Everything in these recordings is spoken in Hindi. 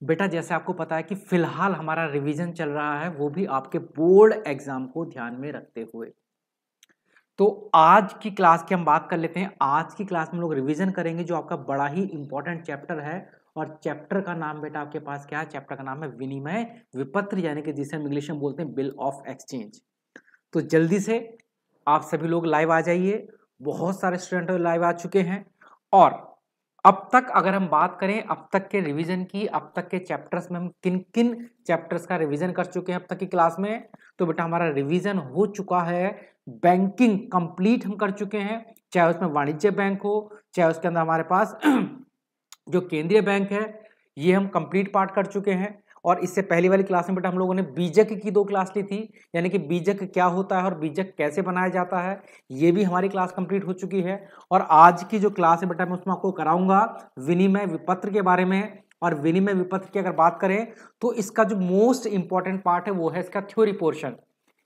बेटा जैसे आपको पता है कि फिलहाल हमारा रिवीजन चल रहा है, वो भी आपके बोर्ड एग्जाम को ध्यान में रखते हुए। तो आज की क्लास की हम बात कर लेते हैं। आज की क्लास में लोग रिवीजन करेंगे जो आपका बड़ा ही इंपॉर्टेंट चैप्टर है, और चैप्टर का नाम बेटा आपके पास क्या है? चैप्टर का नाम है विनिमय विपत्र, यानी कि जिसे हम इंग्लिश में बोलते हैं बिल ऑफ एक्सचेंज। तो जल्दी से आप सभी लोग लाइव आ जाइए। बहुत सारे स्टूडेंट लाइव आ चुके हैं, और अब तक अगर हम बात करें अब तक के रिवीजन की, अब तक के चैप्टर्स में हम किन किन चैप्टर्स का रिवीजन कर चुके हैं अब तक की क्लास में, तो बेटा हमारा रिवीजन हो चुका है। बैंकिंग कंप्लीट हम कर चुके हैं, चाहे उसमें वाणिज्य बैंक हो, चाहे उसके अंदर हमारे पास जो केंद्रीय बैंक है, ये हम कंप्लीट पार्ट कर चुके हैं। और इससे पहली वाली क्लास में बेटा हम लोगों ने बीजक की 2 क्लास ली थी, यानी कि बीजक क्या होता है और बीजक कैसे बनाया जाता है, ये भी हमारी क्लास कंप्लीट हो चुकी है। और आज की जो क्लास है बेटा मैं उसमें आपको कराऊंगा विनिमय विपत्र के बारे में। और विनिमय विपत्र की अगर बात करें तो इसका जो मोस्ट इंपॉर्टेंट पार्ट है वो है इसका थ्योरी पोर्शन,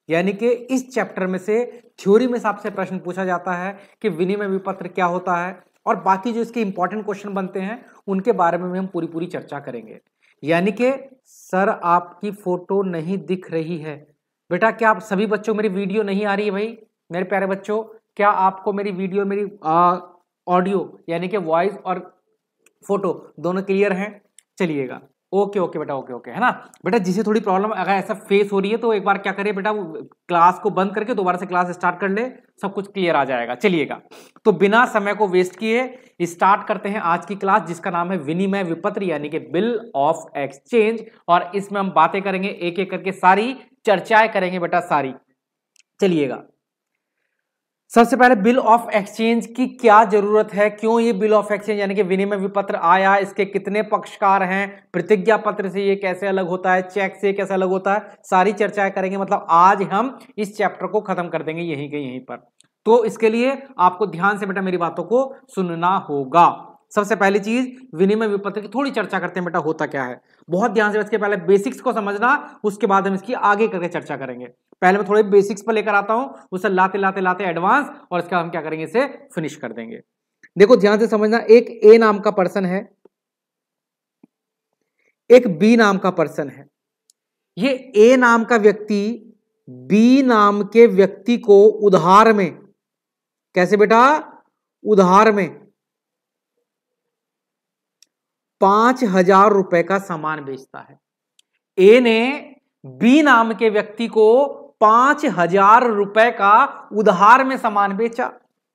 यानी कि इस चैप्टर में से थ्योरी में से आपसे प्रश्न पूछा जाता है कि विनिमय विपत्र क्या होता है, और बाकी जो इसके इंपॉर्टेंट क्वेश्चन बनते हैं उनके बारे में हम पूरी चर्चा करेंगे। यानी कि सर आपकी फोटो नहीं दिख रही है बेटा, क्या आप सभी बच्चों मेरी वीडियो नहीं आ रही है? भाई मेरे प्यारे बच्चों, क्या आपको मेरी वीडियो मेरी ऑडियो यानी कि वॉइस और फोटो दोनों क्लियर हैं? चलिएगा, ओके ओके बेटा, ओके है ना बेटा। जिसे थोड़ी प्रॉब्लम अगर ऐसा फेस हो रही है तो एक बार क्या करिए बेटा, क्लास को बंद करके दोबारा से क्लास स्टार्ट कर ले, सब कुछ क्लियर आ जाएगा। चलिएगा, तो बिना समय को वेस्ट किए स्टार्ट करते हैं आज की क्लास, जिसका नाम है विनिमय विपत्र यानी कि बिल ऑफ एक्सचेंज। और इसमें हम बातें करेंगे एक एक करके, सारी चर्चाएं करेंगे बेटा सारी। चलिएगा, सबसे पहले बिल ऑफ एक्सचेंज की क्या जरूरत है, क्यों ये बिल ऑफ एक्सचेंज यानी कि विनिमय विपत्र आया, इसके कितने पक्षकार हैं, प्रतिज्ञा पत्र से ये कैसे अलग होता है, चेक से कैसे अलग होता है, सारी चर्चाएं करेंगे। मतलब आज हम इस चैप्टर को खत्म कर देंगे यहीं के यहीं पर। तो इसके लिए आपको ध्यान से बेटा मेरी बातों को सुनना होगा। सबसे पहली चीज विनिमय विपत्र की थोड़ी चर्चा करते हैं बेटा, होता क्या है। बहुत ध्यान से इसके पहले बेसिक्स को समझना, उसके बाद हम इसकी आगे करके चर्चा करेंगे। पहले मैं थोड़े बेसिक्स पर लेकर आता हूं, उसे लाते लाते लाते एडवांस, और इसका हम क्या करेंगे, इसे फिनिश कर देंगे। देखो ध्यान से समझना, एक ए नाम का पर्सन है, एक बी नाम का पर्सन है। ये ए नाम का व्यक्ति बी नाम के व्यक्ति को उधार में, कैसे बेटा, उधार में 5,000 रुपए का सामान बेचता है। ए ने बी नाम के व्यक्ति को 5,000 रुपए का उधार में सामान बेचा।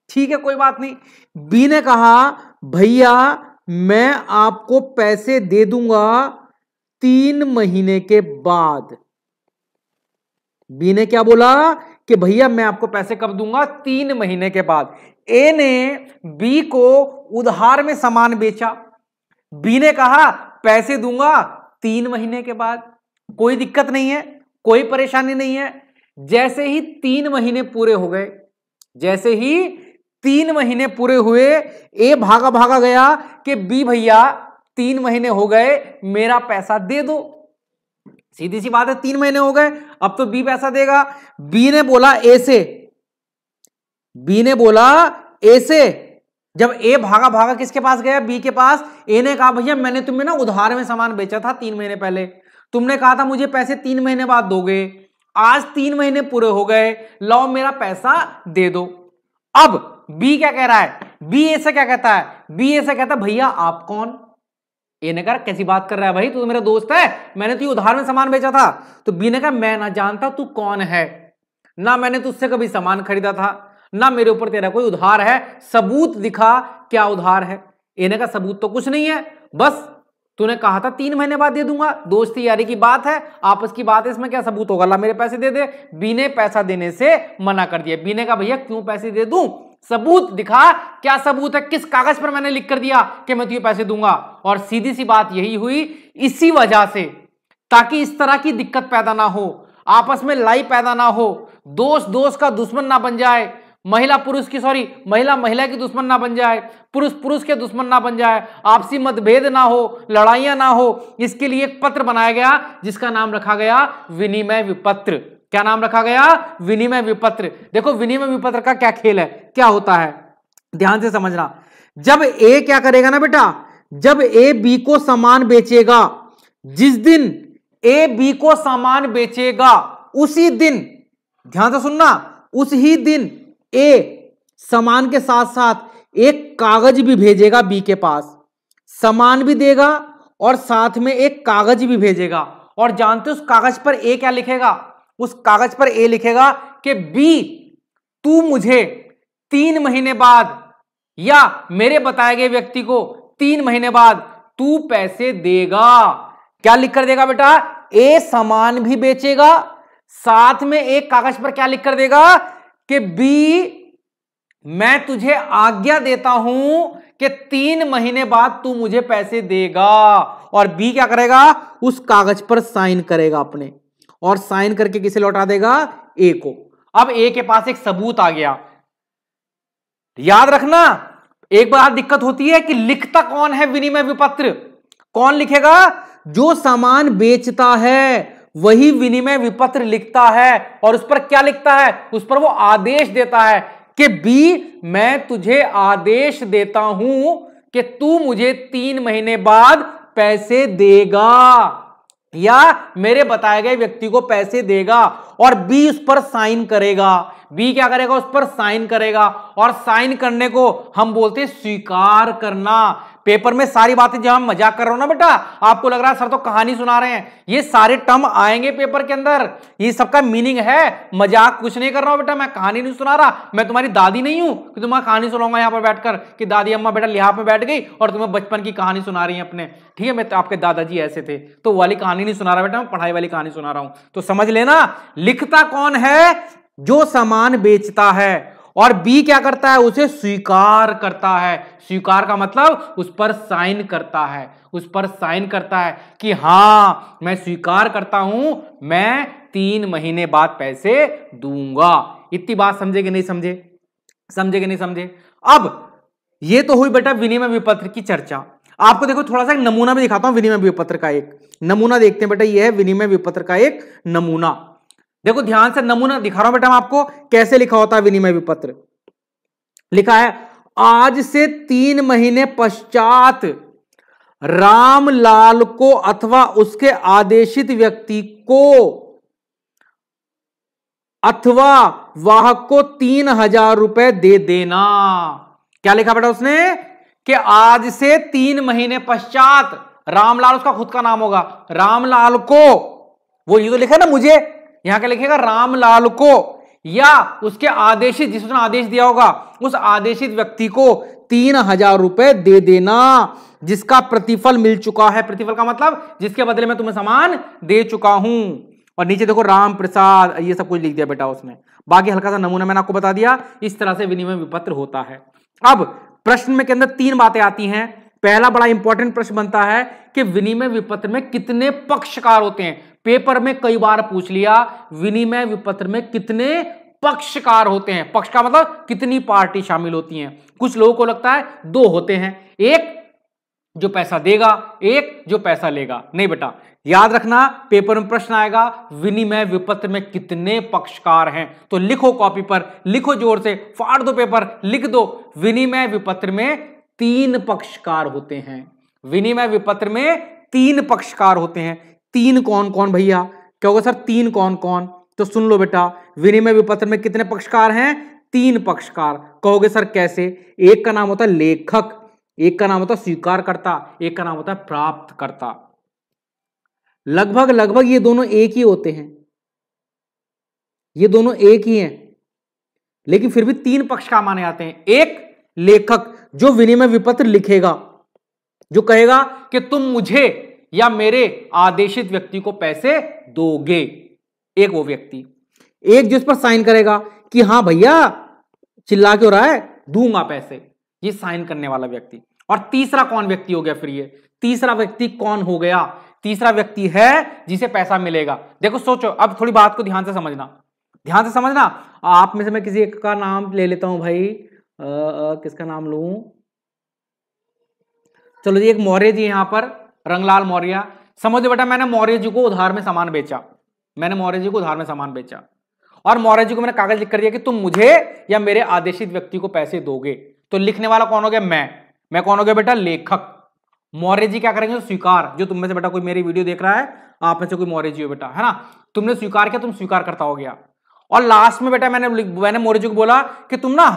ठीक है, कोई बात नहीं। बी ने कहा भैया मैं आपको पैसे दे दूंगा 3 महीने के बाद। बी ने क्या बोला कि भैया मैं आपको पैसे कब दूंगा? 3 महीने के बाद। ए ने बी को उधार में सामान बेचा, बी ने कहा पैसे दूंगा 3 महीने के बाद। कोई दिक्कत नहीं है, कोई परेशानी नहीं है। जैसे ही 3 महीने पूरे हो गए, जैसे ही 3 महीने पूरे हुए, ए भागा भागा गया कि बी भैया 3 महीने हो गए, मेरा पैसा दे दो। सीधी सी बात है, 3 महीने हो गए, अब तो बी पैसा देगा। बी ने बोला ए से, बी ने बोला ए से, जब ए भागा भागा किसके पास गया? बी के पास। ए ने कहा भैया मैंने तुम्हें ना उधार में सामान बेचा था 3 महीने पहले, तुमने कहा था मुझे पैसे 3 महीने बाद दोगे, आज 3 महीने पूरे हो गए, लो मेरा पैसा दे दो। अब बी क्या कह रहा है? बी ए से क्या कहता है? बी ए से कहता है भैया आप कौन? ए ने कहा कैसी बात कर रहा है भाई, तू तो मेरा दोस्त है, मैंने तुझे उधार में सामान बेचा था। तो बी ने कहा मैं ना जानता तू कौन है, ना मैंने तुझसे कभी सामान खरीदा था, ना मेरे ऊपर तेरा कोई उधार है, सबूत दिखा क्या उधार है। ए ने कहा सबूत तो कुछ नहीं है, बस तूने कहा था 3 महीने बाद दे दूंगा, दोस्ती यारी की बात है, आपस की बात है, इसमें क्या सबूत होगा, ला मेरे पैसे दे दे। बी ने पैसा देने से मना कर दिया। बी ने कहा भैया क्यों पैसे दे दूं, सबूत दिखा, क्या सबूत है, किस कागज पर मैंने लिख कर दिया कि मैं तुझे पैसे दूंगा। और सीधी सी बात यही हुई, इसी वजह से, ताकि इस तरह की दिक्कत पैदा ना हो, आपस में लड़ाई पैदा ना हो, दोस्त दोस्त का दुश्मन ना बन जाए, महिला पुरुष की महिला महिला की दुश्मन ना बन जाए, पुरुष पुरुष के दुश्मन ना बन जाए, आपसी मतभेद ना हो, लड़ाइयां ना हो, इसके लिए एक पत्र बनाया गया जिसका नाम रखा गया विनिमय विपत्र। क्या नाम रखा गया? विनिमय विपत्र। देखो विनिमय विपत्र का क्या खेल है, क्या होता है, ध्यान से समझना। जब ए क्या करेगा ना बेटा, जब ए बी को सामान बेचेगा, जिस दिन ए बी को सामान बेचेगा उसी दिन, ध्यान से सुनना, उस ही दिन ए सामान के साथ साथ एक कागज भी भेजेगा बी के पास, सामान भी देगा और साथ में एक कागज भी भेजेगा। और जानते हो उस कागज पर ए क्या लिखेगा? उस कागज पर ए लिखेगा कि बी तू मुझे 3 महीने बाद या मेरे बताए गए व्यक्ति को 3 महीने बाद तू पैसे देगा। क्या लिख कर देगा बेटा? ए सामान भी बेचेगा, साथ में एक कागज पर क्या लिख कर देगा कि बी मैं तुझे आज्ञा देता हूं कि 3 महीने बाद तू मुझे पैसे देगा। और बी क्या करेगा? उस कागज पर साइन करेगा अपने, और साइन करके किसे लौटा देगा? ए को। अब ए के पास एक सबूत आ गया। याद रखना, एक बार दिक्कत होती है कि लिखता कौन है विनिमय विपत्र? कौन लिखेगा? जो सामान बेचता है वही विनिमय विपत्र लिखता है। और उस पर क्या लिखता है? उस पर वो आदेश देता है कि बी मैं तुझे आदेश देता हूं कि तू मुझे 3 महीने बाद पैसे देगा या मेरे बताए गए व्यक्ति को पैसे देगा। और बी उस पर साइन करेगा। बी क्या करेगा? उस पर साइन करेगा। और साइन करने को हम बोलते हैं स्वीकार करना। पेपर में सारी बातें जब हम मजाक कर रहा हूं ना बेटा, आपको लग रहा है सर तो कहानी सुना रहे हैं, ये सारे टर्म आएंगे पेपर के अंदर, ये सबका मीनिंग है। मजाक कुछ नहीं कर रहा हूं बेटा, मैं कहानी नहीं सुना रहा। मैं तुम्हारी दादी नहीं हूं कि तुम्हारी कहानी सुनाऊंगा यहां पर बैठकर कि दादी अम्मा बेटा लिहाफ में बैठ गई और तुम्हें बचपन की कहानी सुना रही है अपने। ठीक है, मैं तो आपके दादाजी ऐसे थे तो वाली कहानी नहीं सुना रहा बेटा, मैं पढ़ाई वाली कहानी सुना रहा हूं। तो समझ लेना, लिखता कौन है? जो सामान बेचता है। और बी क्या करता है? उसे स्वीकार करता है। स्वीकार का मतलब उस पर साइन करता है, उस पर साइन करता है कि हां मैं स्वीकार करता हूं, मैं 3 महीने बाद पैसे दूंगा। इतनी बात समझे कि नहीं समझे? समझे कि नहीं समझे? अब ये तो हुई बेटा विनिमय विपत्र की चर्चा। आपको देखो थोड़ा सा एक नमूना भी दिखाता हूं विनिमय विपत्र का। एक नमूना देखते हैं बेटा, ये है विनिमय विपत्र का एक नमूना। देखो ध्यान से नमूना दिखा रहा हूं बेटा मैं आपको, कैसे लिखा होता है विनिमय विपत्र। लिखा है, आज से 3 महीने पश्चात रामलाल को अथवा उसके आदेशित व्यक्ति को अथवा वाहक को 3,000 रुपए दे देना। क्या लिखा बेटा उसने? कि आज से 3 महीने पश्चात रामलाल, उसका खुद का नाम होगा, रामलाल को, वो ये तो लिखा ना मुझे, यहां क्या लिखेगा? रामलाल को या उसके आदेशित, जिसने आदेश दिया होगा उस आदेशित व्यक्ति को 3,000 रुपए दे देना, जिसका प्रतिफल मिल चुका है। प्रतिफल का मतलब जिसके बदले में तुम्हें सामान दे चुका हूं। और नीचे देखो राम प्रसाद, ये सब कुछ लिख दिया बेटा उसने। बाकी हल्का सा नमूना मैंने आपको बता दिया। इस तरह से विनिमय विपत्र होता है। अब प्रश्न में के अंदर 3 बातें आती हैं। पहला बड़ा इंपॉर्टेंट प्रश्न बनता है कि विनिमय विपत्र में कितने पक्षकार होते हैं। पेपर में कई बार पूछ लिया विनिमय विपत्र में कितने पक्षकार होते हैं। पक्ष का मतलब कितनी पार्टी शामिल होती हैं। कुछ लोगों को लगता है 2 होते हैं, एक जो पैसा देगा, एक जो पैसा लेगा। नहीं बेटा, याद रखना पेपर में प्रश्न आएगा विनिमय विपत्र में कितने पक्षकार हैं। तो लिखो कॉपी पर, लिखो जोर से, फाड़ दो पेपर, लिख दो विनिमय विपत्र में 3 पक्षकार होते हैं। विनिमय विपत्र में 3 पक्षकार होते हैं। 3 कौन कौन भैया? क्या होगा सर 3 कौन कौन? तो सुन लो बेटा, विनिमय विपत्र में कितने पक्षकार हैं? 3 पक्षकार। कहोगे सर कैसे? एक का नाम होता है लेखक, एक का नाम होता है स्वीकारकर्ता, एक का नाम होता है प्राप्तकर्ता। लगभग लगभग ये दोनों एक ही होते हैं, ये दोनों एक ही हैं, लेकिन फिर भी 3 पक्षकार माने जाते हैं। एक लेखक जो विनिमय विपत्र लिखेगा, जो कहेगा कि तुम मुझे या मेरे आदेशित व्यक्ति को पैसे दोगे, एक वो व्यक्ति। एक जिस पर साइन करेगा कि हां भैया, चिल्ला क्यों रहा है, दूंगा पैसे, ये साइन करने वाला व्यक्ति। और तीसरा कौन व्यक्ति हो गया फिर? ये तीसरा व्यक्ति कौन हो गया? तीसरा व्यक्ति है जिसे पैसा मिलेगा। देखो सोचो, अब थोड़ी बात को ध्यान से समझना, ध्यान से समझना। आप में से मैं किसी एक का नाम ले लेता हूं भाई, किसका नाम लूं? चलो जी, एक मौर्य जी यहां पर, रंगलाल मौर्य। समझो बेटा, मैंने मौर्य जी को उधार में सामान बेचा, मैंने मौर्य जी को उधार में सामान बेचा, और मौर्य जी को मैंने कागज लिख कर दिया कि तुम मुझे या मेरे आदेशित व्यक्ति को पैसे दोगे। तो लिखने वाला कौन हो गया? मैं कौन हो गया बेटा? लेखक। मौर्य जी क्या करेंगे? स्वीकार। जो तुम में से बेटा कोई मेरी वीडियो देख रहा है, आप में से कोई मौर्य जी हो बेटा, है ना, तुमने स्वीकार किया, तुम स्वीकार करता हो गया। और लास्ट में बेटा मैंने मौर्य जी को बोला कि तुम ना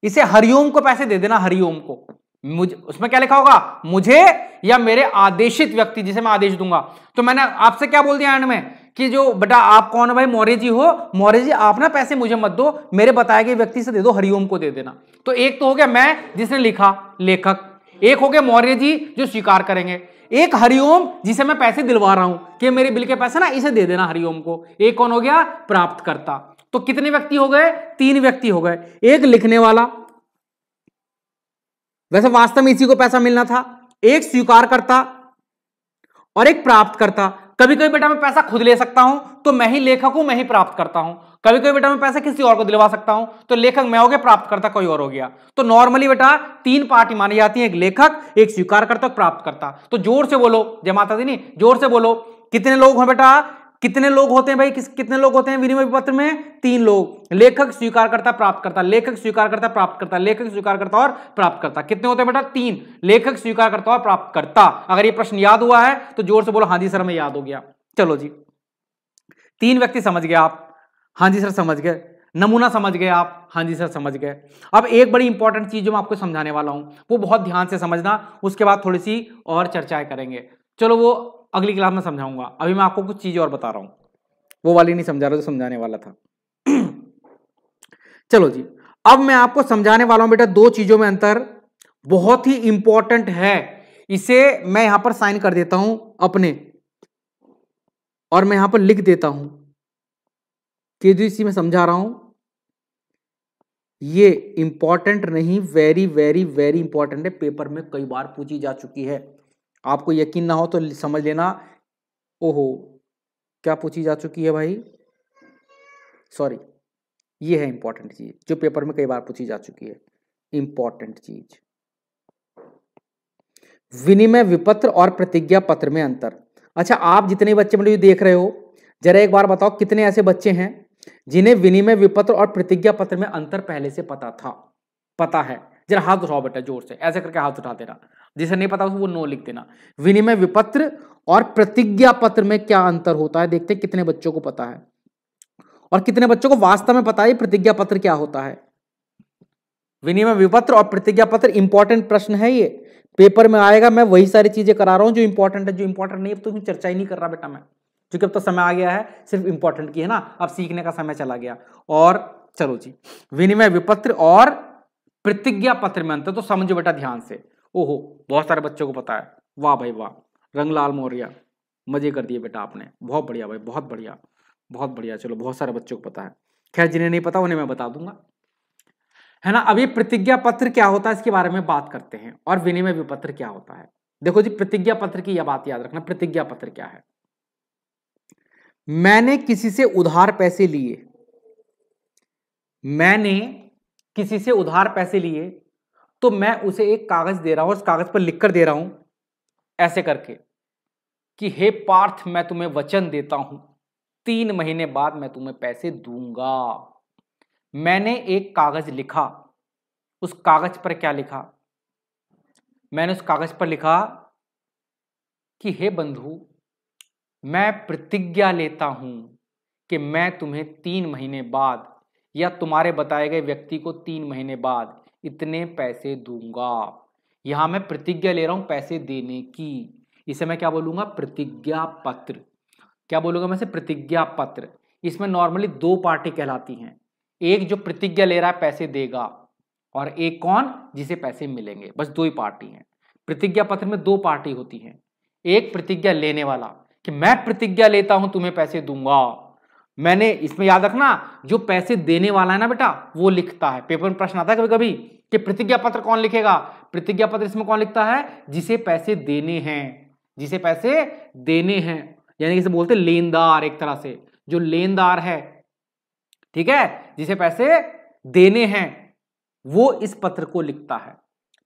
इसे हरिओम को पैसे दे देना, हरिओम को। मुझे उसमें क्या लिखा होगा? मुझे या मेरे आदेशित व्यक्ति जिसे मैं आदेश दूंगा। तो मैंने आपसे क्या बोल दिया एंड में कि जो बेटा आप कौन हो भाई? मौर्य जी हो। मौर्य जी आप ना पैसे मुझे मत दो, मेरे बताए गए व्यक्ति से दे दो, हरिओम को दे देना। तो एक तो हो गया मैं जिसने लिखा, लेखक। एक हो गया मौर्य जी जो स्वीकार करेंगे। एक हरिओम जिसे मैं पैसे दिलवा रहा हूं कि मेरे बिल के पैसे ना इसे दे देना हरिओम को। एक कौन हो गया? प्राप्तकर्ता। तो कितने व्यक्ति हो गए? 3 व्यक्ति हो गए। एक लिखने वाला, वैसे वास्तव में इसी को पैसा मिलना था, एक स्वीकारकर्ता और एक प्राप्तकर्ता। कभी कभी बेटा मैं पैसा खुद ले सकता हूं तो मैं ही लेखक हूं, मैं ही प्राप्त करता हूं। कभी कभी बेटा मैं पैसा किसी और को दिलवा सकता हूं तो लेखक मैं हो गया, प्राप्तकर्ता कोई और हो गया। तो नॉर्मली बेटा 3 पार्टी मानी जाती है, एक लेखक, एक स्वीकारकर्ता, एक प्राप्तकर्ता। तो जोर से बोलो, जय माता दी, नहीं जोर से बोलो, कितने लोग हैं बेटा? कितने लोग होते हैं भाई? कितने लोग होते हैं विनिमय पत्र में? 3 लोग, लेखक, स्वीकारकर्ता, प्राप्तकर्ता। लेखक, स्वीकारकर्ता, प्राप्तकर्ता, लेखक, स्वीकारकर्ता और प्राप्तकर्ता। कितने होते हैं बेटा? 3, लेखक, स्वीकारकर्ता और प्राप्तकर्ता। अगर ये प्रश्न याद हुआ है तो जोर से बोलो हाँ जी सर हमें याद हो गया। चलो जी, 3 व्यक्ति समझ गए आप? हाँ जी सर समझ गए। नमूना समझ गए आप? हाँ जी सर समझ गए। अब एक बड़ी इंपॉर्टेंट चीज जो मैं आपको समझाने वाला हूं वो बहुत ध्यान से समझना, उसके बाद थोड़ी सी और चर्चाएं करेंगे। चलो वो अगली क्लास में समझाऊंगा, अभी मैं आपको कुछ चीजें और बता रहा हूं, वो वाली नहीं समझा रहा जो समझाने वाला था। चलो जी, अब मैं आपको समझाने वाला हूं बेटा 2 चीजों में अंतर, बहुत ही इंपॉर्टेंट है। इसे मैं यहां पर साइन कर देता हूं अपने, और मैं यहां पर लिख देता हूं कि जो इसी में समझा रहा हूं ये इंपॉर्टेंट नहीं, वेरी वेरी वेरी इंपॉर्टेंट है, पेपर में कई बार पूछी जा चुकी है। आपको यकीन ना हो तो समझ लेना। ओहो, क्या पूछी जा चुकी है भाई? सॉरी, ये है इंपॉर्टेंट चीज जो पेपर में कई बार पूछी जा चुकी है। इंपॉर्टेंट चीज, विनिमय विपत्र और प्रतिज्ञा पत्र में अंतर। अच्छा, आप जितने बच्चे मुझे देख रहे हो जरा एक बार बताओ कितने ऐसे बच्चे हैं जिन्हें विनिमय विपत्र और प्रतिज्ञा पत्र में अंतर पहले से पता है? जरा हाथ उठाओ बेटा जोर से, ऐसे करके हाथ उठा देना। जिसे नहीं पता वो नो लिख देना। विनिमय विपत्र और प्रतिज्ञा पत्र में क्या अंतर होता है, देखते हैं कितने बच्चों को पता है और कितने बच्चों को वास्तव में पता है प्रतिज्ञा पत्र क्या होता है। विनिमय विपत्र और प्रतिज्ञा पत्र इंपॉर्टेंट प्रश्न है, ये पेपर में आएगा। मैं वही सारी चीजें करा रहा हूं जो इंपॉर्टेंट है, जो इंपॉर्टेंट नहीं है तो चर्चा ही नहीं कर रहा बेटा मैं, क्योंकि अब तो समय आ गया है सिर्फ इंपॉर्टेंट की, है ना, अब सीखने का समय चला गया। और चलो जी, विनिमय विपत्र और प्रतिज्ञा पत्र में अंतर तो समझो बेटा ध्यान से। ओहो, बहुत सारे बच्चों को पता है, वाह भाई वाह, रंगलाल मौर्य, मजे कर दिए बेटा आपने, बहुत बढ़िया भाई, बहुत बढ़िया बहुत बढ़िया। चलो बहुत सारे बच्चों को पता है, खैर जिन्हें नहीं पता उन्हें मैं बता दूंगा, है ना। अब ये प्रतिज्ञा पत्र क्या होता है इसके बारे में बात करते हैं, और विनिमय विपत्र क्या होता है। देखो जी, प्रतिज्ञा पत्र की यह बात याद रखना, प्रतिज्ञा पत्र क्या है? मैंने किसी से उधार पैसे लिए, मैंने किसी से उधार पैसे लिए तो मैं उसे एक कागज दे रहा हूं, उस कागज पर लिखकर दे रहा हूं ऐसे करके कि हे पार्थ, मैं तुम्हें वचन देता हूं 3 महीने बाद मैं तुम्हें पैसे दूंगा। मैंने एक कागज लिखा, उस कागज पर क्या लिखा? मैंने उस कागज पर लिखा कि हे बंधु, मैं प्रतिज्ञा लेता हूं कि मैं तुम्हें 3 महीने बाद या तुम्हारे बताए गए व्यक्ति को 3 महीने बाद इतने पैसे दूंगा। यहां मैं प्रतिज्ञा ले रहा हूं पैसे देने की, इसे मैं क्या बोलूंगा? प्रतिज्ञा पत्र। क्या बोलूंगा मैं इसे? प्रतिज्ञा पत्र। इसमें नॉर्मली 2 पार्टी कहलाती हैं, एक जो प्रतिज्ञा ले रहा है पैसे देगा, और एक कौन? जिसे पैसे मिलेंगे। बस 2 ही पार्टी हैं प्रतिज्ञा पत्र में, 2 पार्टी होती हैं। एक प्रतिज्ञा लेने वाला कि मैं प्रतिज्ञा लेता हूं तुम्हें पैसे दूंगा। मैंने, इसमें याद रखना, जो पैसे देने वाला है ना बेटा वो लिखता है। पेपर में प्रश्न आता है कभी कभी कि प्रतिज्ञा पत्र कौन लिखेगा? प्रतिज्ञा पत्र इसमें कौन लिखता है? जिसे पैसे देने हैं, जिसे पैसे देने हैं, यानी इसे बोलते हैं लेनदार, एक तरह से जो लेनदार है, ठीक है, जिसे पैसे देने हैं वो इस पत्र को लिखता है।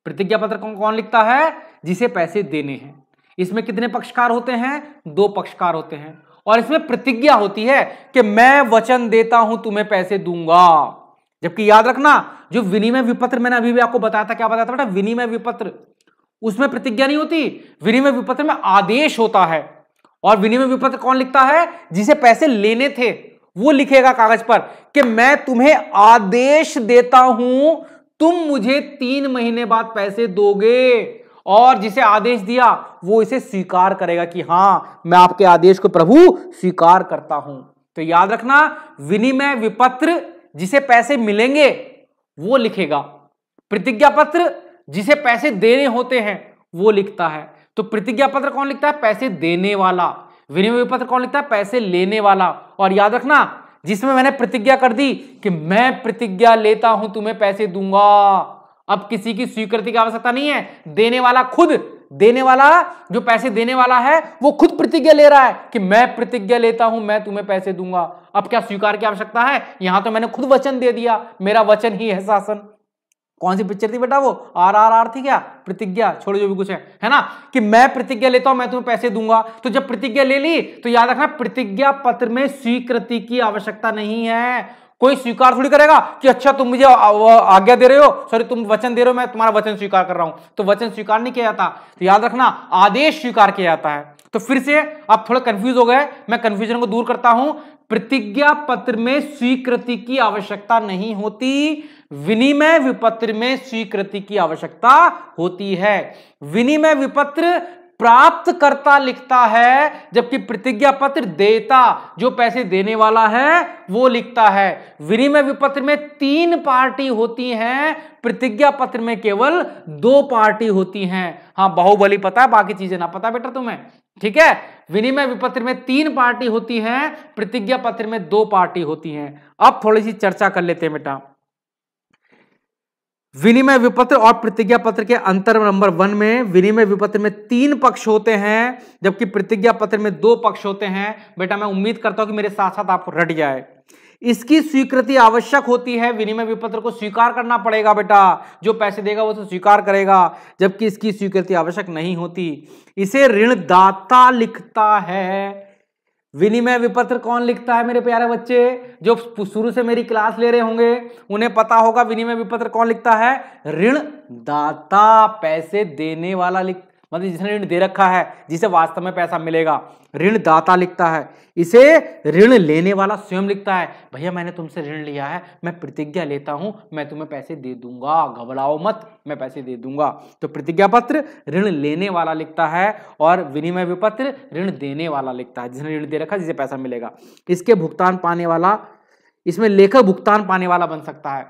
प्रतिज्ञा पत्र कौन लिखता है? जिसे पैसे देने हैं। इसमें कितने पक्षकार होते हैं? 2 पक्षकार होते हैं, और इसमें प्रतिज्ञा होती है कि मैं वचन देता हूं तुम्हें पैसे दूंगा। जबकि याद रखना, जो विनिमय विपत्र मैंने अभी भी आपको बताया था, क्या बताया था बेटा? विनिमय विपत्र, उसमें प्रतिज्ञा नहीं होती। विनिमय विपत्र में आदेश होता है। और विनिमय विपत्र कौन लिखता है? जिसे पैसे लेने थे वो लिखेगा कागज पर कि मैं तुम्हें आदेश देता हूं, तुम मुझे 3 महीने बाद पैसे दोगे। और जिसे आदेश दिया वो इसे स्वीकार करेगा कि हां मैं आपके आदेश को प्रभु स्वीकार करता हूं। तो याद रखना, विनिमय विपत्र जिसे पैसे मिलेंगे वो लिखेगा, प्रतिज्ञा पत्र जिसे पैसे देने होते हैं वो लिखता है। तो प्रतिज्ञा पत्र कौन लिखता है? पैसे देने वाला। विनिमय विपत्र कौन लिखता है? पैसे लेने वाला। और याद रखना, जिसमें मैंने प्रतिज्ञा कर दी कि मैं प्रतिज्ञा लेता हूं तुम्हें पैसे दूंगा, अब किसी की स्वीकृति की आवश्यकता नहीं है। देने वाला खुद, देने वाला जो पैसे देने वाला है वो खुद प्रतिज्ञा ले रहा है कि मैं प्रतिज्ञा लेता हूं मैं तुम्हें पैसे दूंगा। अब क्या स्वीकार की आवश्यकता है? यहां तो मैंने खुद वचन दे दिया, मेरा वचन ही है शासन। कौन सी पिक्चर थी बेटा? वो RRR थी क्या? प्रतिज्ञा, छोड़ो जो भी कुछ है ना, कि मैं प्रतिज्ञा लेता हूं मैं तुम्हें पैसे दूंगा। तो जब प्रतिज्ञा ले ली तो याद रखना, प्रतिज्ञा पत्र में स्वीकृति की आवश्यकता नहीं है। कोई स्वीकार थोड़ी करेगा कि अच्छा तुम मुझे आज्ञा दे रहे हो, सॉरी तुम वचन दे रहे हो, मैं तुम्हारा वचन स्वीकार कर रहा हूं। तो वचन स्वीकार नहीं किया जाता। तो याद रखना, आदेश स्वीकार किया जाता है। तो फिर से आप थोड़ा कंफ्यूज हो गए, मैं कंफ्यूजन को दूर करता हूं। प्रतिज्ञा पत्र में स्वीकृति की आवश्यकता नहीं होती, विनिमय विपत्र में स्वीकृति की आवश्यकता होती है। विनिमय विपत्र प्राप्तकर्ता लिखता है, जबकि प्रतिज्ञा पत्र देता, जो पैसे देने वाला है वो लिखता है। विनिमय विपत्र में 3 पार्टी होती हैं, प्रतिज्ञा पत्र में केवल 2 पार्टी होती हैं। हाँ, बाहुबली पता है, बाकी चीजें ना पता बेटा तुम्हें, ठीक है। विनिमय विपत्र में 3 पार्टी होती हैं, प्रतिज्ञा पत्र में 2 पार्टी होती हैं। अब थोड़ी सी चर्चा कर लेते हैं बेटा। विनिमय विपत्र और प्रतिज्ञा पत्र के अंतर नंबर 1 में, विनिमय विपत्र में 3 पक्ष होते हैं जबकि प्रतिज्ञा पत्र में 2 पक्ष होते हैं। बेटा मैं उम्मीद करता हूं कि मेरे साथ साथ आप रट जाए। इसकी स्वीकृति आवश्यक होती है, विनिमय विपत्र को स्वीकार करना पड़ेगा बेटा, जो पैसे देगा वो तो स्वीकार करेगा, जबकि इसकी स्वीकृति आवश्यक नहीं होती। इसे ऋणदाता लिखता है। विनिमय विपत्र कौन लिखता है मेरे प्यारे बच्चे? जो शुरू से मेरी क्लास ले रहे होंगे उन्हें पता होगा विनिमय विपत्र कौन लिखता है? ऋणदाता, पैसे देने वाला मतलब जिसने ऋण दे रखा है, जिसे वास्तव में पैसा मिलेगा, ऋणदाता लिखता है। इसे ऋण लेने वाला स्वयं लिखता है, भैया मैंने तुमसे ऋण लिया है, मैं प्रतिज्ञा लेता हूं मैं तुम्हें पैसे दे दूंगा, घबराओ मत, मैं पैसे दे दूंगा। तो प्रतिज्ञा पत्र ऋण लेने वाला लिखता है और विनिमय विपत्र ऋण देने वाला लिखता है, जिसने ऋण दे रखा है, जिसे पैसा मिलेगा। इसके भुगतान पाने वाला, इसमें लेखक भुगतान पाने वाला बन सकता है।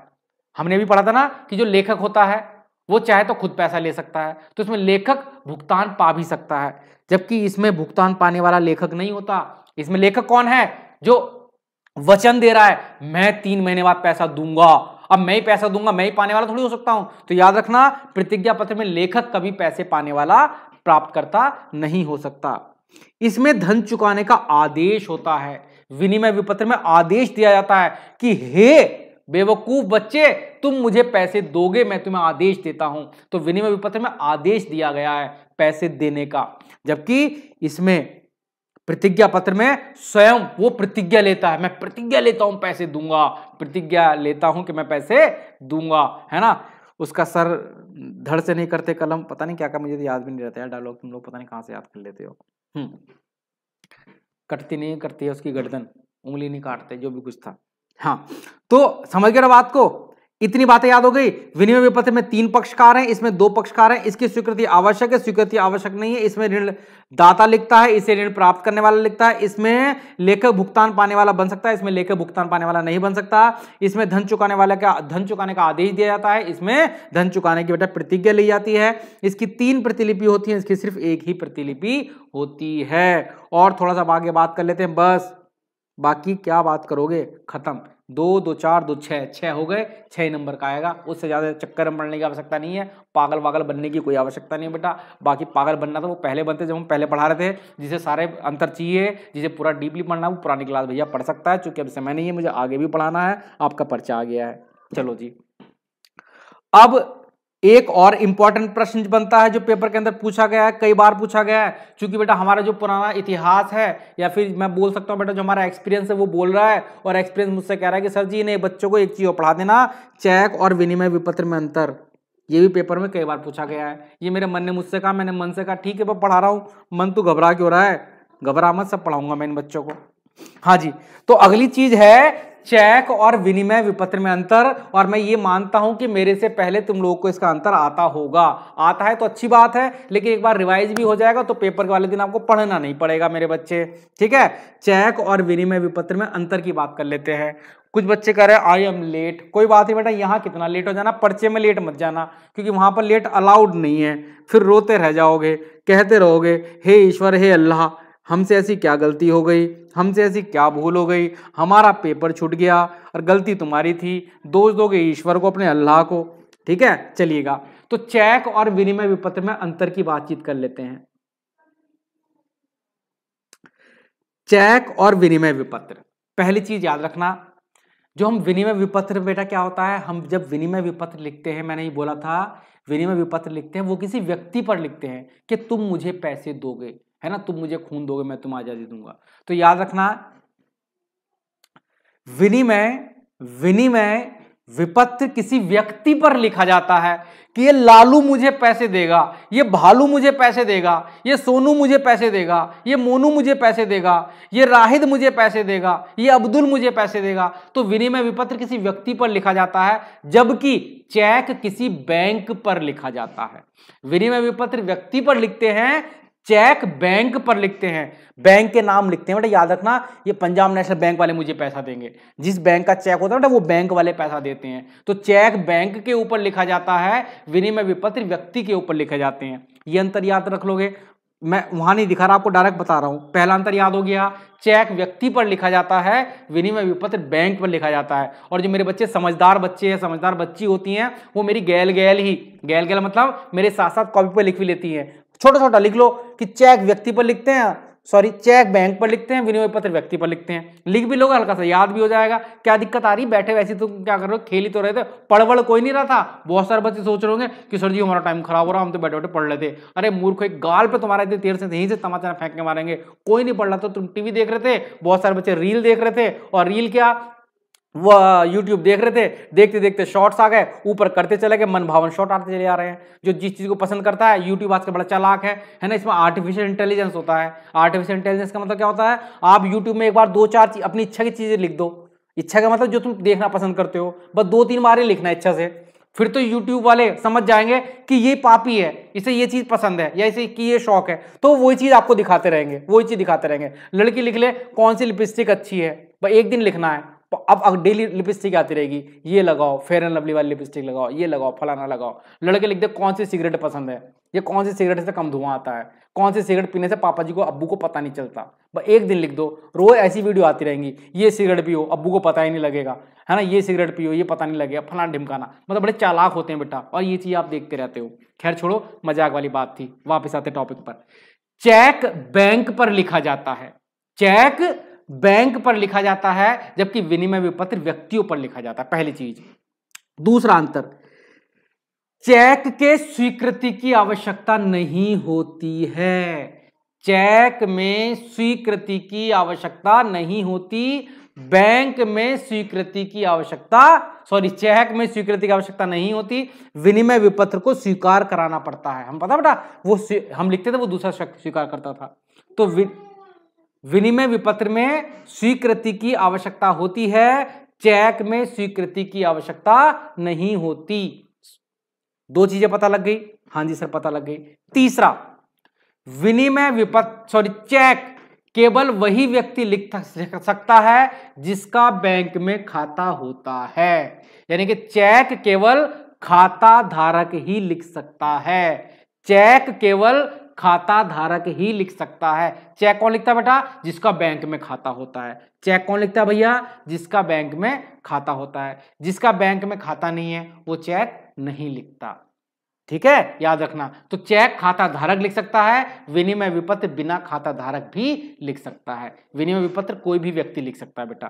हमने भी पढ़ा था ना कि जो लेखक होता है वो चाहे तो खुद पैसा ले सकता है, तो इसमें लेखक भुगतान पा भी सकता है, जबकि इसमें भुगतान पाने वाला लेखक नहीं होता। इसमें लेखक कौन है? जो वचन दे रहा है, मैं 3 महीने बाद पैसा दूंगा, अब मैं ही पैसा दूंगा, मैं ही पाने वाला थोड़ी हो सकता हूं। तो याद रखना, प्रतिज्ञा पत्र में लेखक कभी पैसे पाने वाला प्राप्तकर्ता नहीं हो सकता। इसमें धन चुकाने का आदेश होता है। विनिमय विपत्र में आदेश दिया जाता है कि हे बेवकूफ बच्चे, तुम मुझे पैसे दोगे, मैं तुम्हें आदेश देता हूं। तो विनिमय विपत्र में आदेश दिया गया है पैसे देने का, जबकि इसमें प्रतिज्ञा पत्र में स्वयं वो प्रतिज्ञा लेता है, मैं प्रतिज्ञा लेता हूं पैसे दूंगा, प्रतिज्ञा लेता हूं कि मैं पैसे दूंगा, है ना। उसका सर धड़ से नहीं करते कलम, पता नहीं क्या, मुझे तो याद भी नहीं रहता यार डायलॉग, तुम लोग पता नहीं कहां से याद कर लेते हो। कटती नहीं करती है उसकी गर्दन, उंगली नहीं काटते, जो भी कुछ था। हाँ, तो समझ गए बात को, इतनी बातें याद हो गई। विनिमय विपत्र में 3 पक्षकार हैं, इसमें 2 पक्षकार हैं। इसकी स्वीकृति आवश्यक है, स्वीकृति आवश्यक नहीं है। इसमें ऋण दाता लिखता है, इसे ऋण प्राप्त करने वाला लिखता है। इसमें लेखक भुगतान पाने वाला बन सकता है, इसमें लेखक भुगतान पाने वाला नहीं बन सकता। इसमें धन चुकाने का आदेश दिया जाता है, इसमें धन चुकाने की बेटा प्रतिज्ञा ली जाती है। इसकी 3 प्रतिलिपि होती है, इसकी सिर्फ 1 ही प्रतिलिपि होती है। और थोड़ा सा आगे बात कर लेते हैं, बस बाकी क्या बात करोगे, खत्म। 2 2 4 2 6 हो गए, 6 नंबर का आएगा, उससे ज्यादा चक्कर में पढ़ने की आवश्यकता नहीं है, पागल वागल बनने की कोई आवश्यकता नहीं बेटा। बाकी पागल बनना तो वो पहले बनते जब हम पहले पढ़ा रहे थे, जिसे सारे अंतर चाहिए, जिसे पूरा डीपली पढ़ना, वो पुरानी क्लास भैया पढ़ सकता है। चूंकि अब समय नहीं है, मुझे आगे भी पढ़ाना है, आपका पर्चा आ गया है। चलो जी, अब एक और इंपॉर्टेंट प्रश्न बनता है जो पेपर के अंदर पूछा गया है, कई बार पूछा गया है। क्योंकि बेटा हमारा जो पुराना इतिहास है, या फिर मैं बोल सकता हूं बेटा जो हमारा एक्सपीरियंस है वो बोल रहा है, और एक्सपीरियंस मुझसे कह रहा है कि सर जी ने बच्चों को एक चीज और पढ़ा देना, चेक और विनिमय विपत्र में अंतर। ये भी पेपर में कई बार पूछा गया है। ये मेरे मन ने मुझसे कहा, मैंने मन से कहा ठीक है मैं पढ़ा रहा हूँ, मन तो घबरा क्यों रहा है, घबरा मत, सब पढ़ाऊंगा मैं इन बच्चों को। हाँ जी, तो अगली चीज है चेक और विनिमय विपत्र में अंतर, और मैं ये मानता हूं कि मेरे से पहले तुम लोगों को इसका अंतर आता होगा। आता है तो अच्छी बात है, लेकिन एक बार रिवाइज भी हो जाएगा तो पेपर वाले दिन आपको पढ़ना नहीं पड़ेगा मेरे बच्चे, ठीक है। चेक और विनिमय विपत्र में अंतर की बात कर लेते हैं। कुछ बच्चे कह रहे हैं आई एम लेट, कोई बात नहीं बेटा, यहां कितना लेट हो जाना, पर्चे में लेट मत जाना, क्योंकि वहां पर लेट अलाउड नहीं है, फिर रोते रह जाओगे, कहते रहोगे हे ईश्वर हे अल्लाह, हमसे ऐसी क्या गलती हो गई, हमसे ऐसी क्या भूल हो गई, हमारा पेपर छूट गया और गलती तुम्हारी थी, दोष दोगे ईश्वर को अपने अल्लाह को, ठीक है। चलिएगा, तो चेक और विनिमय विपत्र में अंतर की बातचीत कर लेते हैं। चेक और विनिमय विपत्र, पहली चीज याद रखना, जो हम विनिमय विपत्र बेटा क्या होता है, हम जब विनिमय विपत्र लिखते हैं, मैंने ये बोला था विनिमय विपत्र लिखते हैं वो किसी व्यक्ति पर लिखते हैं कि तुम मुझे पैसे दोगे, है ना, तुम मुझे खून दोगे मैं तुम्हें आजादी दूंगा। तो याद रखना विनिमय विपत्र किसी व्यक्ति पर लिखा जाता है कि ये लालू मुझे पैसे देगा, ये भालू मुझे पैसे देगा, ये सोनू मुझे पैसे देगा, ये मोनू मुझे पैसे देगा, ये राहिद मुझे पैसे देगा, ये अब्दुल मुझे पैसे देगा। तो विनिमय विपत्र किसी व्यक्ति पर लिखा जाता है, जबकि चेक किसी बैंक पर लिखा जाता है। विनिमय विपत्र व्यक्ति पर लिखते हैं, चेक बैंक पर लिखते हैं, बैंक के नाम लिखते हैं। बेटा याद रखना, ये पंजाब नेशनल बैंक वाले मुझे पैसा देंगे, जिस बैंक का चेक होता है बेटा वो बैंक वाले पैसा देते हैं। तो चेक बैंक के ऊपर लिखा जाता है, विनिमय विपत्र व्यक्ति के ऊपर लिखे जाते हैं। ये अंतर याद रख लोगे, मैं वहां नहीं दिखा रहा, आपको डायरेक्ट बता रहा हूं। पहला अंतर याद हो गया, चेक व्यक्ति पर लिखा जाता है, विनिमय विपत्र बैंक पर लिखा जाता है। और जो मेरे बच्चे समझदार बच्चे हैं, समझदार बच्ची होती हैं, वो मेरी गैल मतलब मेरे साथ साथ कॉपी पर लिख भी लेती हैं। छोटा छोटा लिख लो कि चेक व्यक्ति पर लिखते हैं, सॉरी चेक बैंक पर लिखते हैं, विनिमय पत्र व्यक्ति पर लिखते हैं। लिख भी लोगे, हल्का सा याद भी हो जाएगा। क्या दिक्कत आ रही, बैठे वैसे तुम क्या कर रहे हो, खेल ही तो रहे थे, पढ़वड़ कोई नहीं रहा था। बहुत सारे बच्चे सोच रहे होंगे कि सर जी हमारा टाइम खराब हो रहा, हम तो बैठे बैठे पढ़ रहे थे। अरे मूर्ख, एक गाल पे तुम्हारा इतनी देर से यहीं से तमाचा फेंक के मारेंगे। कोई नहीं पढ़ रहा था, तुम टीवी देख रहे थे, बहुत सारे बच्चे रील देख रहे थे, और रील क्या वो YouTube देख रहे थे, देखते देखते शॉर्ट्स आ गए, यूपर करते चले गए, मन भावन शॉर्ट आते चले आ रहे हैं। जो जिस चीज को पसंद करता है, YouTube आजकल बड़ा चालाक है ना, इसमें आर्टिफिशियल इंटेलिजेंस होता है। आर्टिफिशियल इंटेलिजेंस का मतलब क्या होता है, आप YouTube में एक बार 2-4 अपनी इच्छा की चीजें लिख दो। इच्छा का मतलब जो तुम देखना पसंद करते हो, बस 2-3 बार ही लिखना इच्छा से, फिर तो YouTube वाले समझ जाएंगे कि ये पापी है, इसे ये चीज पसंद है, या इसे कि ये शौक है, तो वही चीज आपको दिखाते रहेंगे, वही चीज दिखाते रहेंगे। लड़की लिख ले कौन सी लिपस्टिक अच्छी है, बस एक दिन लिखना है। अब डेली लिपस्टिक आती रहेगी, ये लगाओ फेयर एंड लवली वाली लिपस्टिक लगाओ, ये लगाओ फलाना लगाओ। लड़के लिख दे कौन सी सिगरेट पसंद है, ये कौन सी सिगरेट से कम धुआं आता है, कौन सी सिगरेट पीने से पापा जी को अब्बू को पता नहीं चलता, बस एक दिन लिख दो। रोज ऐसी वीडियो आती रहेंगी, ये सिगरेट पियो अब्बू को पता ही नहीं लगेगा, है ना, ये सिगरेट पियो ये पता नहीं लगेगा, फलाना ढिमकाना। मतलब बड़े चालाक होते हैं बेटा, और ये चीज आप देखते रहते हो। खैर छोड़ो, मजाक वाली बात थी, वापस आते टॉपिक पर। चेक बैंक पर लिखा जाता है, चेक बैंक पर लिखा जाता है, जबकि विनिमय विपत्र व्यक्तियों पर लिखा जाता है, पहली चीज। दूसरा अंतर, चेक के स्वीकृति की आवश्यकता नहीं होती है, चेक में स्वीकृति की आवश्यकता नहीं होती, बैंक में स्वीकृति की आवश्यकता, सॉरी चेक में स्वीकृति की आवश्यकता नहीं होती, विनिमय विपत्र को स्वीकार कराना पड़ता है। हम पता बेटा, वो हम लिखते थे, वो दूसरा शख्स स्वीकार करता था। तो विनिमय विपत्र में स्वीकृति की आवश्यकता होती है, चेक में स्वीकृति की आवश्यकता नहीं होती। 2 चीजें पता लग गई, हाँ जी सर पता लग गई। तीसरा, विनिमय विपत्र सॉरी चेक केवल वही व्यक्ति लिख सकता है जिसका बैंक में खाता होता है, यानी कि चेक केवल खाता धारक ही लिख सकता है, चेक केवल खाता धारक ही लिख सकता है। चेक कौन लिखता है बेटा, जिसका बैंक में खाता होता है। चेक कौन लिखता है भैया, जिसका बैंक में खाता होता है। जिसका बैंक में खाता नहीं है वो चेक नहीं लिखता, ठीक है, याद रखना। तो चेक खाता धारक लिख सकता है, विनिमय विपत्र बिना खाता धारक भी लिख सकता है। विनिमय विपत्र कोई भी व्यक्ति लिख सकता है बेटा।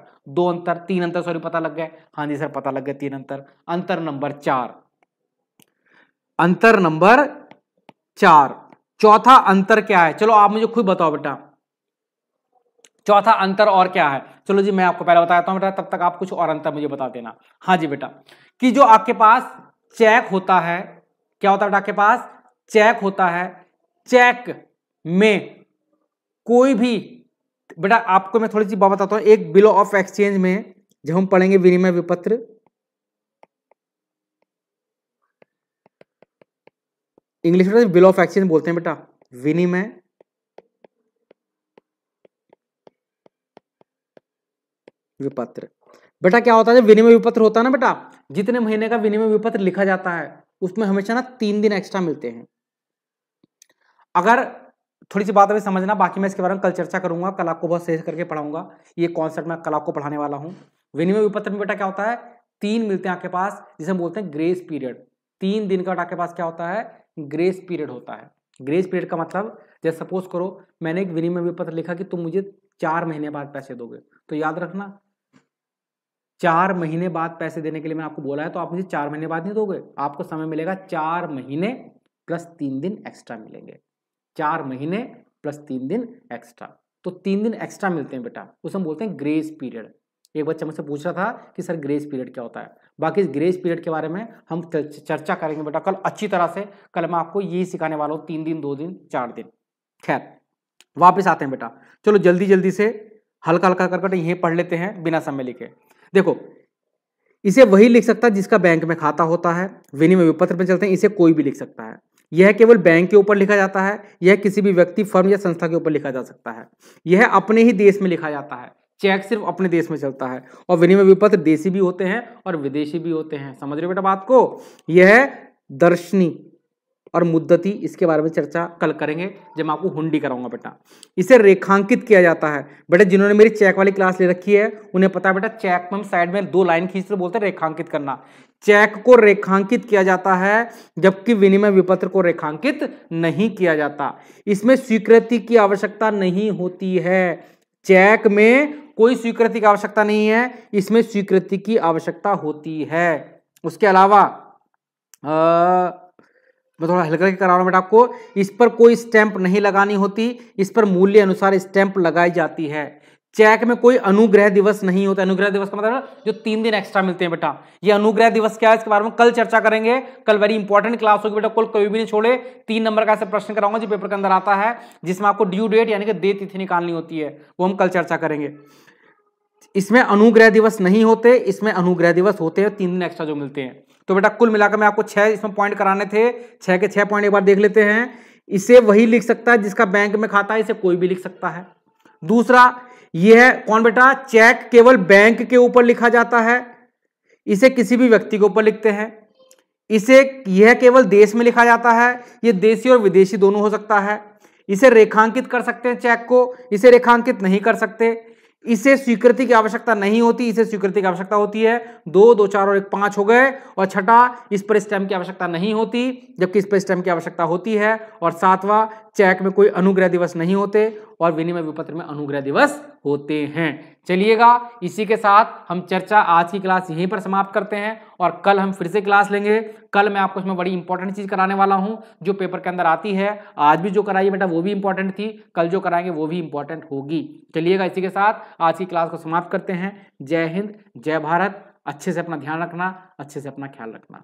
3 अंतर सॉरी पता लग गए, हाँ जी सर पता लग गए 3 अंतर। अंतर नंबर 4, अंतर नंबर 4, चौथा अंतर क्या है, चलो आप मुझे खुद बताओ बेटा, चौथा अंतर और क्या है। चलो जी मैं आपको पहले बताता हूं बेटा, तब तक आप कुछ और अंतर मुझे बता देना। हाँ जी बेटा, कि जो आपके पास चेक होता है, क्या होता है बेटा आपके पास? चेक होता है। चेक में कोई भी, बेटा आपको मैं थोड़ी सी बात बताता हूं, एक बिल ऑफ एक्सचेंज में जब हम पढ़ेंगे विनिमय विपत्र, इंग्लिश में बिल ऑफ एक्सचेंज बोलते हैं बेटा, विनिमय विपत्र। बेटा क्या होता है जब विनिमय विपत्र होता है ना बेटा, जितने महीने का विनिमय विपत्र लिखा जाता है उसमें हमेशा ना 3 दिन एक्स्ट्रा मिलते हैं। अगर थोड़ी सी बात अभी समझना, बाकी मैं इसके बारे में कल चर्चा करूंगा, कल आपको बहुत सही करके पढ़ाऊंगा, ये कॉन्सेप्ट मैं कल आपको पढ़ाने वाला हूं। विनिमय विपत्र में बेटा क्या होता है, 3 मिलते हैं आपके पास, जिसे हम बोलते हैं ग्रेस पीरियड। 3 दिन का बेटा आपके पास क्या होता है? ग्रेस पीरियड होता है। ग्रेस पीरियड का मतलब, जैसे सपोज करो मैंने एक विनिमय विपत्र लिखा कि तुम मुझे 4 महीने बाद पैसे दोगे, तो याद रखना 4 महीने बाद पैसे देने के लिए मैंने आपको बोला है, तो आप मुझे 4 महीने बाद नहीं दोगे, आपको समय मिलेगा 4 महीने प्लस 3 दिन एक्स्ट्रा मिलेंगे। 4 महीने प्लस 3 दिन एक्स्ट्रा, तो 3 दिन एक्स्ट्रा मिलते हैं बेटा, उसे हम बोलते हैं ग्रेस पीरियड। एक बच्चा मुझसे पूछ रहा था कि सर ग्रेस पीरियड क्या होता है। बाकी इस ग्रेस पीरियड के बारे में हम चर्चा करेंगे बेटा कल अच्छी तरह से। कल मैं आपको यही सिखाने वाला हूँ, 3 दिन, 2 दिन, 4 दिन। खैर वापस आते हैं बेटा, चलो जल्दी जल्दी से हल्का हल्का करके यही पढ़ लेते हैं बिना समय लिखे। देखो इसे वही लिख सकता है जिसका बैंक में खाता होता है। विनिमय विपत्र में चलते हैं, इसे कोई भी लिख सकता है। यह केवल बैंक के ऊपर लिखा जाता है, यह किसी भी व्यक्ति, फर्म या संस्था के ऊपर लिखा जा सकता है। यह अपने ही देश में लिखा जाता है, चेक सिर्फ अपने देश में चलता है। और विनिमय विपत्र देशी भी होते हैं और विदेशी भी होते हैं। समझ रहे हो बेटा बात को? यह दर्शनी और मुद्दती, इसके बारे में चर्चा कल करेंगे जब मैं आपको हुंडी कराऊंगा बेटा। इसे रेखांकित किया जाता है। बेटा जिन्होंने मेरी चेक वाली क्लास ले रखी है उन्हें पता है बेटा, चेक में हम साइड में 2 लाइन खींचते बोलते हैं रेखांकित करना। चेक को रेखांकित किया जाता है, जबकि विनिमय विपत्र को रेखांकित नहीं किया जाता। इसमें स्वीकृति की आवश्यकता नहीं होती है। चेक में कोई स्वीकृति की आवश्यकता नहीं है, इसमें स्वीकृति की आवश्यकता होती है। उसके अलावा मैं थोड़ा हल्का करा रहा हूं बेटा आपको, इस पर कोई स्टैंप नहीं लगानी होती, इस पर मूल्य अनुसार स्टैंप लगाई जाती है। चेक में कोई अनुग्रह दिवस नहीं होता। अनुग्रह दिवस का मतलब जो 3 दिन एक्स्ट्रा मिलते हैं बेटा, ये अनुग्रह दिवस क्या है इसके बारे में कल चर्चा करेंगे। कल वेरी इंपॉर्टेंट क्लास होगी बेटा, कल कोई भी नहीं छोड़े। 3 नंबर का ऐसा प्रश्न कराऊंगा जो पेपर के अंदर आता है, जिसमें आपको ड्यू डेट यानी कि देय तिथि निकालनी होती है, वो हम कल चर्चा करेंगे। इसमें अनुग्रह दिवस नहीं होते, इसमें अनुग्रह दिवस होते हैं, 3 दिन एक्स्ट्रा जो मिलते हैं। तो बेटा कुल मिलाकर मैं आपको 6 इसमें पॉइंट कराने थे, 6 के 6 पॉइंट एक बार देख लेते हैं। इसे वही लिख सकता है जिसका बैंक में खाता है, इसे कोई भी लिख सकता है। दूसरा यह कौन बेटा, चेक केवल बैंक के ऊपर लिखा जाता है, इसे किसी भी व्यक्ति के ऊपर लिखते हैं। इसे यह केवल देश में लिखा जाता है, यह देशी और विदेशी दोनों हो सकता है। इसे रेखांकित कर सकते हैं चेक को, इसे रेखांकित नहीं कर सकते। इसे स्वीकृति की आवश्यकता नहीं होती, इसे स्वीकृति की आवश्यकता होती है। 2, 2, 4 और 1, 5 हो गए। और छठा, इस पर स्टैंप की आवश्यकता नहीं होती, जबकि इस पर स्टैंप की आवश्यकता होती है। और 7वां, चेक में कोई अनुग्रह दिवस नहीं होते और विनिमय विपत्र में अनुग्रह दिवस होते हैं। चलिएगा, इसी के साथ हम चर्चा आज की क्लास यहीं पर समाप्त करते हैं और कल हम फिर से क्लास लेंगे। कल मैं आपको इसमें बड़ी इंपॉर्टेंट चीज कराने वाला हूं जो पेपर के अंदर आती है। आज भी जो कराई बेटा वो भी इंपॉर्टेंट थी, कल जो कराएंगे वो भी इंपॉर्टेंट होगी। चलिएगा, इसी के साथ आज की क्लास को समाप्त करते हैं। जय हिंद, जय भारत। अच्छे से अपना ध्यान रखना, अच्छे से अपना ख्याल रखना।